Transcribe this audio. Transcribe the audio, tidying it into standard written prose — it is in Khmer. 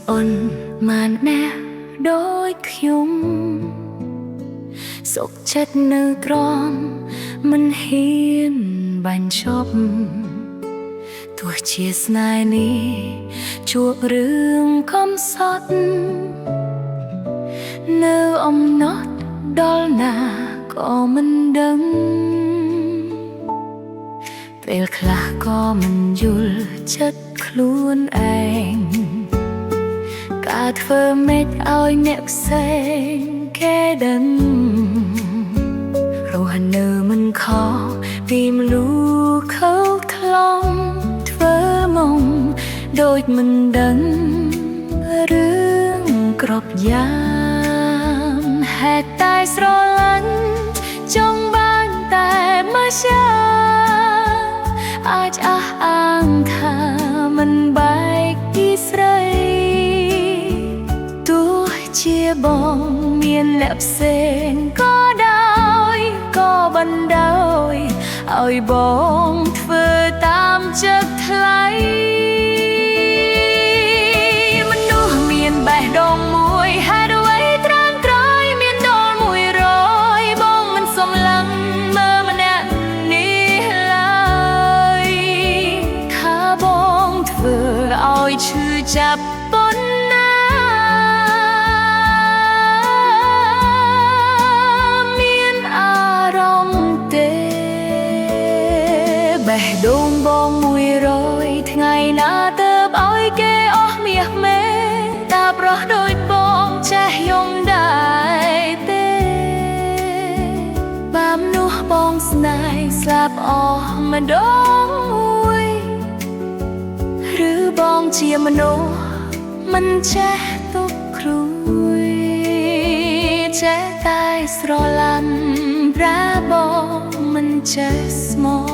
អូនមិនណែដូចខ្ញុំសុខចិត្តនៅក្រំមិនហ៊ានបាញ់ឈប់ទោះជាស្នេហ៍នេះជួបរឿងកំសត់នៅអំណត់ដល់ណាក៏មិនដឹងពេលខ្លះក៏មិនយល់ចិត្តខ្លួនឯងការធ្វើមេឃឲ្យអ្នកផ្សេងគេដឹងរស់នៅមិនខុសពីមលូខើខ្លងធ្វើមកដូចមិនដឹងរឿងគ្រប់យ៉ាងហេតុតែស្រឡាញ់ចង់បានតែមកជាអាចអះអាងថាមិនបែកពីស្រីទោះជាបងមានលក្ខផ្សេងក៏ដោយក៏បណ្ដោយឲ្យបងធ្វើតាមចិត្តថ្លៃមនុស្សមានបេះដូងមួយហេតុអ្វីត្រាំក្រោយមានដល់100បងមិនសុំលឹងមើលម្នាក់នេះឡើយថាបងធ្វើឲ្យឈឺចាប់ប៉ុណ្ណាមានអារម្មណ៍ទេបេះដូងបង100ថ្ងៃណាទៅឲ្យគេអស់មាសមេតាប្រុសដូចបងចេះយំដែរទេបាមនោះបងស្នេហ៍ស្លាប់អស់ម្ដងមួយឬបងជាមនុស្សមិនចេះទុកព្រួយចេះតែស្រឡាញ់ប្រាបងមិនចេះស្មោះ